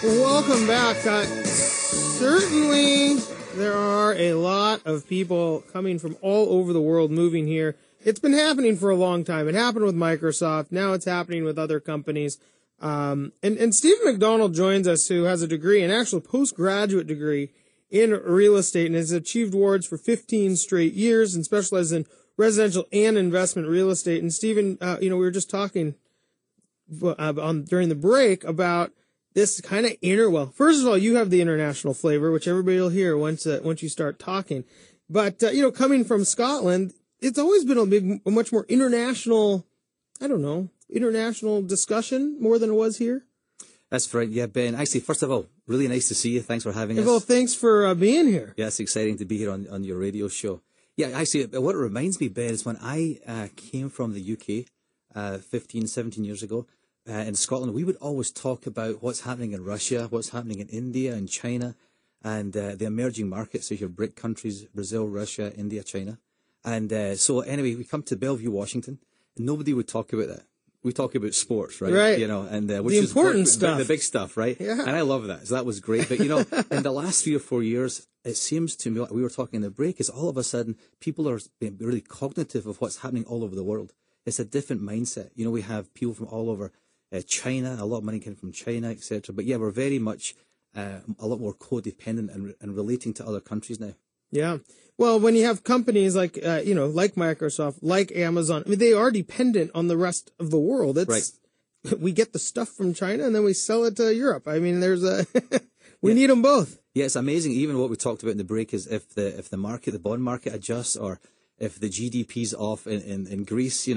Welcome back. Certainly, there are a lot of people coming from all over the world moving here. It's been happening for a long time. It happened with Microsoft. Now it's happening with other companies. And Stephen Macdonald joins us, who has a degree, an actual postgraduate degree in real estate, and has achieved awards for 15 straight years and specializes in residential and investment real estate. And Stephen, we were just talking during the break about this kind of first of all, you have the international flavor, which everybody will hear once you start talking. But, coming from Scotland, it's always been a much more international discussion more than it was here. That's right. Yeah, Ben. Actually, first of all, really nice to see you. Thanks for having us. Well, thanks for being here. Yeah, it's exciting to be here on your radio show. Yeah, actually, what it reminds me, Ben, is when I came from the UK 15, 17 years ago, in Scotland, we would always talk about what's happening in Russia, what's happening in India and China, and the emerging markets, so your BRIC countries, Brazil, Russia, India, China. And so anyway, we come to Bellevue, Washington, and nobody would talk about that. We talk about sports, right? Right. And which the is important stuff. The big stuff, right? Yeah. And I love that. So that was great. But, in the last 3 or 4 years, it seems to me, we were talking in the break, is all of a sudden people are being really cognitive of what's happening all over the world. It's a different mindset. We have people from all over China, a lot of money came from China, etc. But yeah, we're very much a lot more codependent and relating to other countries now. Yeah. Well, when you have companies like, like Microsoft, like Amazon, I mean, they are dependent on the rest of the world. It's, right. We get the stuff from China and then we sell it to Europe. I mean, we need them both. Yeah, it's amazing. Even what we talked about in the break is if the bond market adjusts, or if the GDP's off in Greece,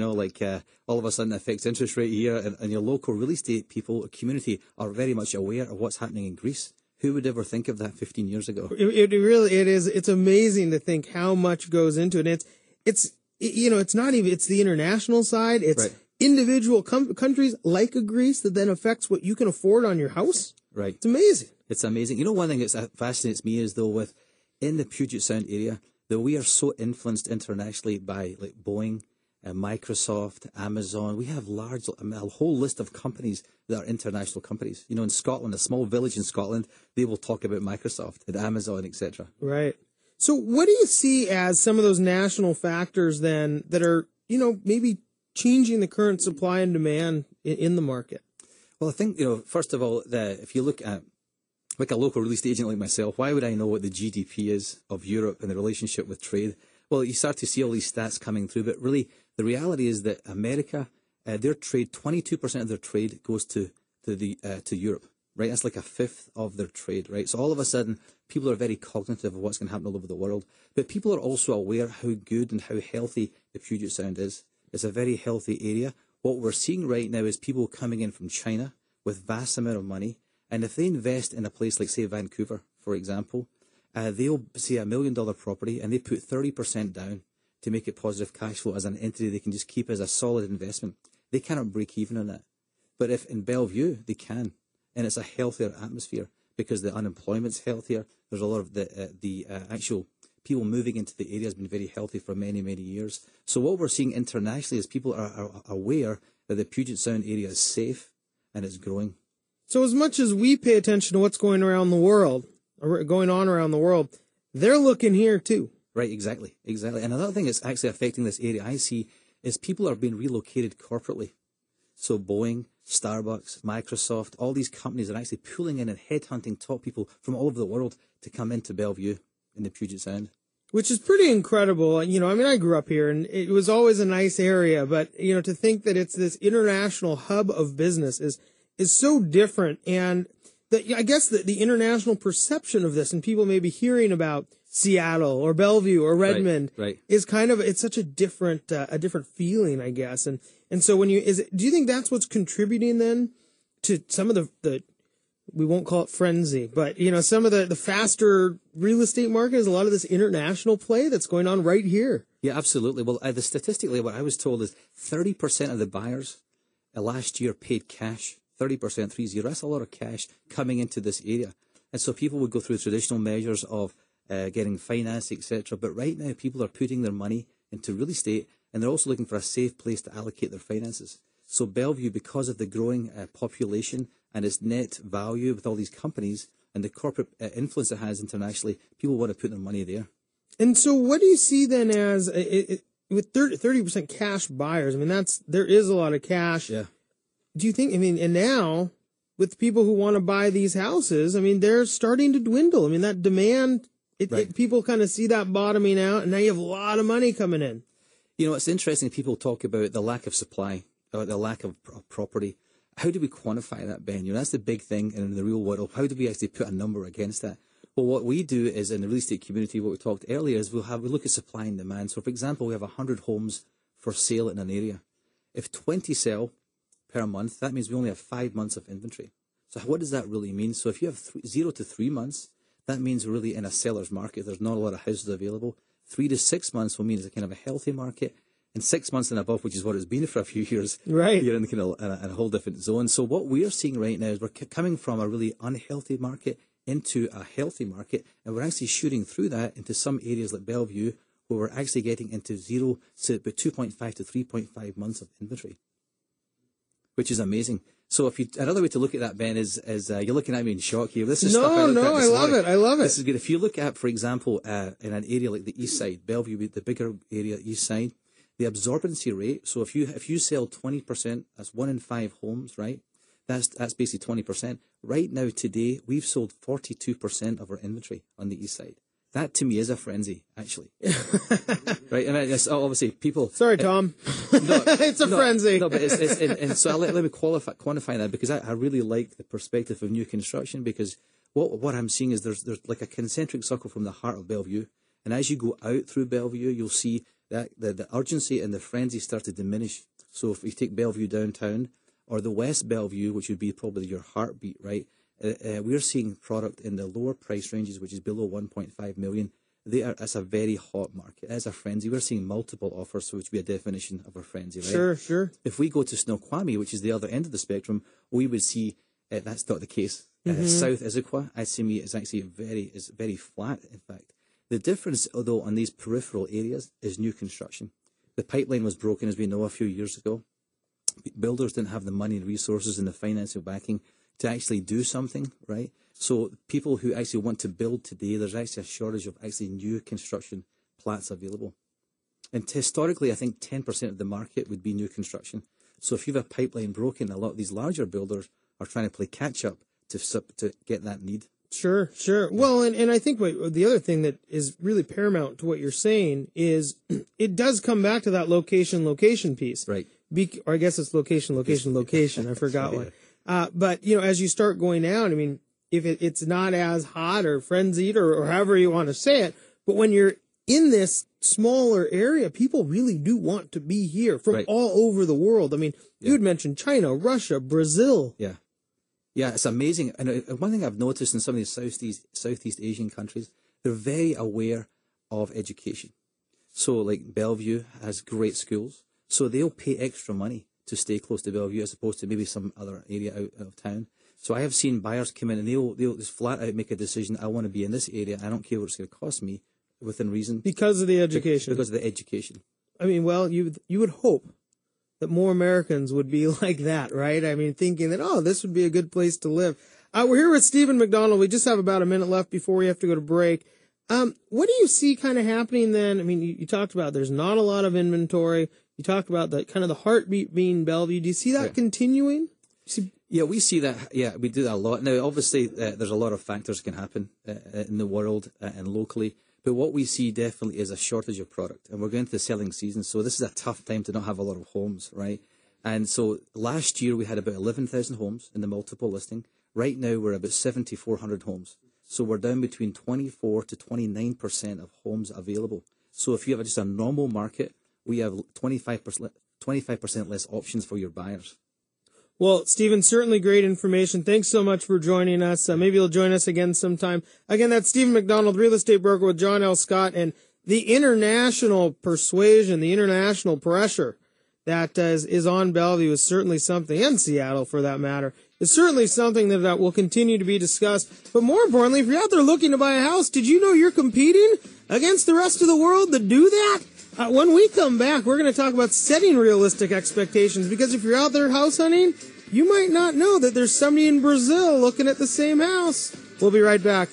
all of a sudden affects interest rate here, and your local real estate people, community, are very much aware of what's happening in Greece. Who would ever think of that 15 years ago? It really is. It's amazing to think how much goes into it. It's not even, it's the international side. It's right. Individual countries like a Greece that then affects what you can afford on your house. Right. It's amazing. It's amazing. One thing that fascinates me is, though, in the Puget Sound area, that we are so influenced internationally by like Boeing, Microsoft, Amazon. We have a whole list of companies that are international companies. In Scotland, a small village in Scotland, they will talk about Microsoft and Amazon, etc. Right. So what do you see as some of those national factors then that are, maybe changing the current supply and demand in the market? Well, I think, first of all, if you look at like a local real estate agent like myself, why would I know what the GDP is of Europe and the relationship with trade? Well, you start to see all these stats coming through, but really the reality is that America, their trade, 22% of their trade goes to Europe, right? That's like a fifth of their trade, right? So all of a sudden, people are very cognitive of what's going to happen all over the world, but people are also aware how good and how healthy the Puget Sound is. It's a very healthy area. What we're seeing right now is people coming in from China with vast amount of money. And if they invest in a place like, say, Vancouver, for example, they'll see $1 million property and they put 30% down to make it positive cash flow as an entity they can just keep as a solid investment. They cannot break even on that. But if in Bellevue, they can. And it's a healthier atmosphere because the unemployment's healthier. There's a lot of the actual people moving into the area has been very healthy for many, many years. So what we're seeing internationally is people are aware that the Puget Sound area is safe and it's growing. So as much as we pay attention to what's going on around the world, they're looking here too. Right, exactly. And another thing that's actually affecting this area I see is people are being relocated corporately. So Boeing, Starbucks, Microsoft, all these companies are actually pulling in and headhunting top people from all over the world to come into Bellevue in the Puget Sound. Which is pretty incredible. I grew up here and it was always a nice area, but, to think that it's this international hub of business is so different. And I guess the international perception of this and people maybe hearing about Seattle or Bellevue or Redmond right. is it's such a different feeling, I guess. And so do you think that's what's contributing then to some of the we won't call it frenzy, but some of the faster real estate market is a lot of this international play that's going on right here? Yeah, absolutely. Well, statistically, what I was told is 30% of the buyers last year paid cash. 30%, 30. That's a lot of cash coming into this area. And so people would go through traditional measures of getting finance, etc. But right now, people are putting their money into real estate, and they're also looking for a safe place to allocate their finances. So Bellevue, because of the growing population and its net value with all these companies and the corporate influence it has internationally, people want to put their money there. And so what do you see then as with 30% cash buyers? I mean, there is a lot of cash. Yeah. Do you think, I mean, and now with people who want to buy these houses, I mean, they're starting to dwindle. I mean, that demand, people kind of see that bottoming out, and now you have a lot of money coming in. You know, it's interesting. People talk about the lack of supply, or the lack of property. How do we quantify that, Ben? You know, that's the big thing in the real world. How do we actually put a number against that? Well, what we do is in the real estate community, what we talked earlier is we look at supply and demand. So, for example, we have 100 homes for sale in an area. If 20 sell per month, that means we only have 5 months of inventory. So what does that really mean? So if you have 0 to 3 months, that means we're really in a seller's market. There's not a lot of houses available. 3 to 6 months will mean it's a kind of a healthy market. And 6 months and above, which is what it's been for a few years, right, you're in kind of a whole different zone. So what we're seeing right now is we're coming from a really unhealthy market into a healthy market, and we're actually shooting through that into some areas like Bellevue, where we're actually getting into 0 to about 2.5 to 3.5 months of inventory, which is amazing. So another way to look at that, Ben, is you're looking at me in shock here. This is stuff I love it. I love it. This is good. If you look at, for example, in an area like the East Side, Bellevue, the bigger area, East Side, the absorbency rate. So if you sell 20%, that's 1 in 5 homes, right? That's basically 20%. Right now, today, we've sold 42% of our inventory on the East Side. That to me is a frenzy, actually. Right? I mean, it's obviously people. Sorry, Tom. It's a frenzy. No, but and so let me quantify that, because I really like the perspective of new construction, because what I'm seeing is there's like a concentric circle from the heart of Bellevue, and as you go out through Bellevue, you'll see that the urgency and the frenzy start to diminish. So if you take Bellevue downtown, or the West Bellevue, which would be probably your heartbeat, right? We're seeing product in the lower price ranges, which is below 1.5 million. It's a very hot market. It's a frenzy. We're seeing multiple offers, which would be a definition of a frenzy, right? Sure. If we go to Snoqualmie, which is the other end of the spectrum, we would see that's not the case. South Issaquah, I see is actually very flat, in fact. The difference, although, on these peripheral areas is new construction. The pipeline was broken, as we know, a few years ago. Builders didn't have the money and resources and the financial backing to actually do something, right? So people who actually want to build today, there's actually a shortage of actually new construction plots available. And historically, I think 10% of the market would be new construction. So if you have a pipeline broken, a lot of these larger builders are trying to play catch up to get that need. Sure. Well, and I think the other thing that is really paramount to what you're saying is it does come back to that location piece. Right. Or I guess it's location. I forgot one. But, as you start going out, I mean, if it's not as hot or frenzied or however you want to say it, but when you're in this smaller area, people really do want to be here from all over the world. I mean, you had mentioned China, Russia, Brazil. Yeah, it's amazing. And one thing I've noticed in some of these Southeast Asian countries, they're very aware of education. So like Bellevue has great schools. So they'll pay extra money to stay close to Bellevue as opposed to maybe some other area out of town. So I have seen buyers come in and they'll just flat out make a decision. I want to be in this area. I don't care what it's going to cost me, within reason. Because of the education. Because of the education. I mean, well, you would hope that more Americans would be like that, right? I mean, thinking that, this would be a good place to live. We're here with Stephen Macdonald. We just have about a minute left before we have to go to break. What do you see kind of happening then? I mean, you talked about there's not a lot of inventory. You talked about the kind of the heartbeat being Bellevue. Do you see that continuing? Yeah, we see that. Yeah, we do that a lot. Now, obviously, there's a lot of factors can happen in the world and locally. But what we see definitely is a shortage of product. And we're going to the selling season. So this is a tough time to not have a lot of homes, right? And so last year we had about 11,000 homes in the multiple listing. Right now we're about 7,400 homes. So we're down between 24 to 29% of homes available. So if you have just a normal market, we have 25% less options for your buyers. Well, Stephen, certainly great information. Thanks so much for joining us. Maybe you'll join us again sometime. Again, that's Stephen Macdonald, real estate broker with John L. Scott, and the international persuasion, the international pressure that is on Bellevue is certainly something, and Seattle for that matter, is certainly something that will continue to be discussed. But more importantly, if you're out there looking to buy a house, did you know you're competing against the rest of the world to do that? When we come back, we're going to talk about setting realistic expectations, because if you're out there house hunting, you might not know that there's somebody in Brazil looking at the same house. We'll be right back.